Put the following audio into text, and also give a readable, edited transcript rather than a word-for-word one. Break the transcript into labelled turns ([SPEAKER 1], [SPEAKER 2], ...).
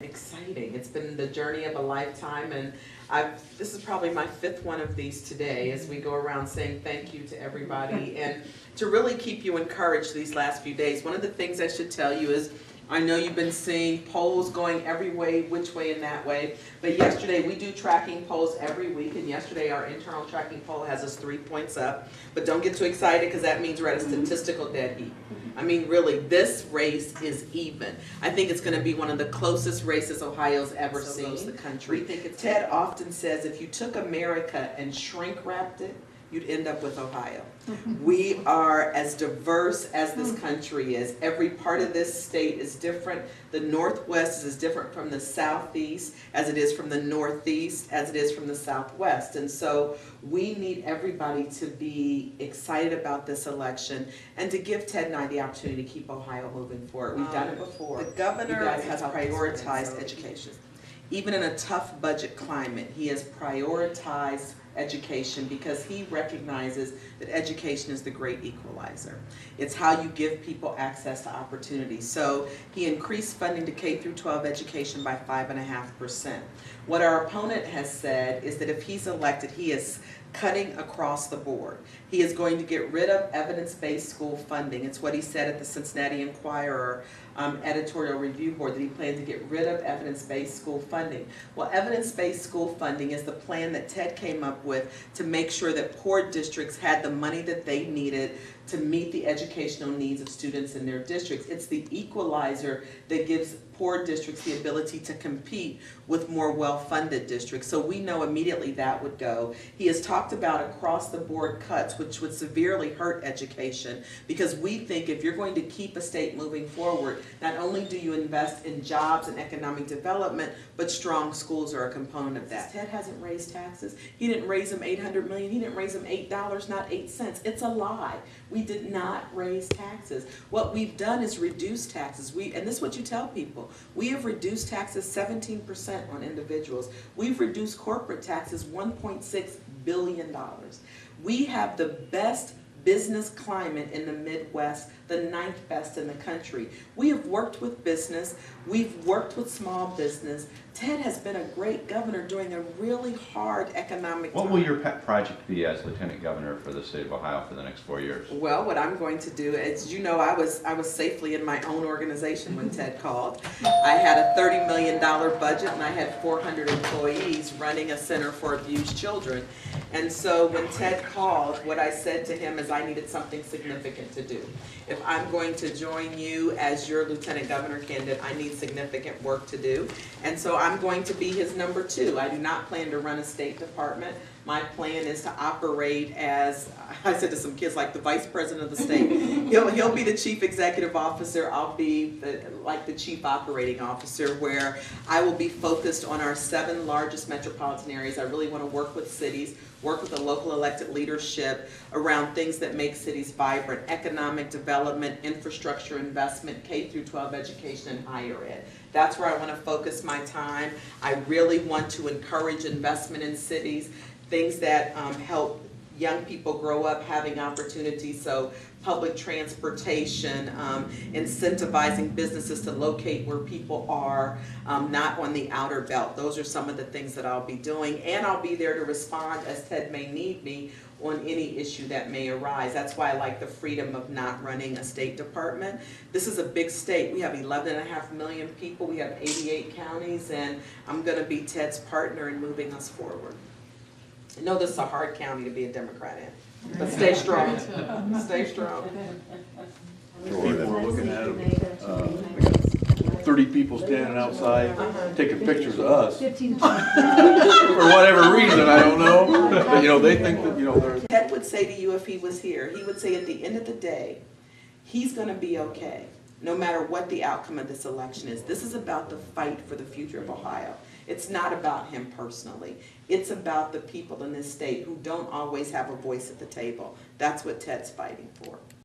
[SPEAKER 1] Exciting. It's been the journey of a lifetime, and this is probably my 5th one of these today as we go around saying thank you to everybody and to really keep you encouraged these last few days. One of the things I should tell you is I know you've been seeing polls going every way, which way and that way, but yesterday we do tracking polls every week, and yesterday our internal tracking poll has us 3 points up, but don't get too excited because that means we're at a statistical dead heat. I mean, really, this race is even. I think it's going to be one of the closest races Ohio's ever seen. Goes the country. Ted often says if you took America and shrink wrapped it, you'd end up with Ohio. We are as diverse as this country is. Every part of this state is different. The Northwest is as different from the Southeast as it is from the Northeast, as it is from the Southwest. And so we need everybody to be excited about this election and to give Ted and I the opportunity to keep Ohio moving forward. We've done it before. The governor has prioritized education. Even in a tough budget climate, he has prioritized education because he recognizes that education is the great equalizer. It's how you give people access to opportunities. So he increased funding to K through 12 education by 5.5%. What our opponent has said is that if he's elected, he is cutting across the board. He is going to get rid of evidence-based school funding. It's what he said at the Cincinnati Enquirer editorial review board, that he planned to get rid of evidence-based school funding. Well, evidence-based school funding is the plan that Ted came up with to make sure that poor districts had the money that they needed to meet the educational needs of students in their districts. It's the equalizer that gives poor districts the ability to compete with more well-funded districts. So we know immediately that would go. He has talked about across-the-board cuts, which would severely hurt education, because we think if you're going to keep a state moving forward, not only do you invest in jobs and economic development, but strong schools are a component of that. Ted hasn't raised taxes. He didn't raise them $800 million. He didn't raise them $8, not 8 cents. It's a lie. We did not raise taxes. What we've done is reduce taxes. And this is what you tell people. We have reduced taxes 17% on individuals. We've reduced corporate taxes $1.6 billion. We have the best business climate in the Midwest, the 9th best in the country. We have worked with business. We've worked with small business. Ted has been a great governor during a really hard economic time.
[SPEAKER 2] What will your pet project be as Lieutenant Governor for the state of Ohio for the next 4 years?
[SPEAKER 1] Well, what I'm going to do, as you know, I was safely in my own organization when Ted called. I had a $30 million budget and I had 400 employees running a center for abused children. And so when Ted called, what I said to him is I needed something significant to do. If I'm going to join you as your Lieutenant Governor candidate, I need significant work to do. And so I'm going to be his number 2. I do not plan to run a State Department. My plan is to operate as, I said to some kids, like the Vice President of the state. He'll be the Chief Executive Officer. I'll be like the Chief Operating Officer, where I will be focused on our 7 largest metropolitan areas. I really want to work with cities, work with the local elected leadership around things that make cities vibrant: economic development, infrastructure investment, K through 12 education, and higher ed. That's where I want to focus my time. I really want to encourage investment in cities, things that help young people grow up having opportunities. So public transportation, incentivizing businesses to locate where people are, not on the outer belt. Those are some of the things that I'll be doing, and I'll be there to respond as Ted may need me on any issue that may arise. That's why I like the freedom of not running a State Department. This is a big state. We have 11.5 million people. We have 88 counties, and I'm going to be Ted's partner in moving us forward. I know this is a hard county to be a Democrat in, but stay strong. Stay strong.
[SPEAKER 3] People are looking at him. We got 30 people standing outside taking pictures of us. For whatever reason, I don't know. But, you know, they think that, you know, they're...
[SPEAKER 1] Ted would say to you if he was here, he would say at the end of the day, he's going to be okay, no matter what the outcome of this election is. This is about the fight for the future of Ohio. It's not about him personally. It's about the people in this state who don't always have a voice at the table. That's what Ted's fighting for.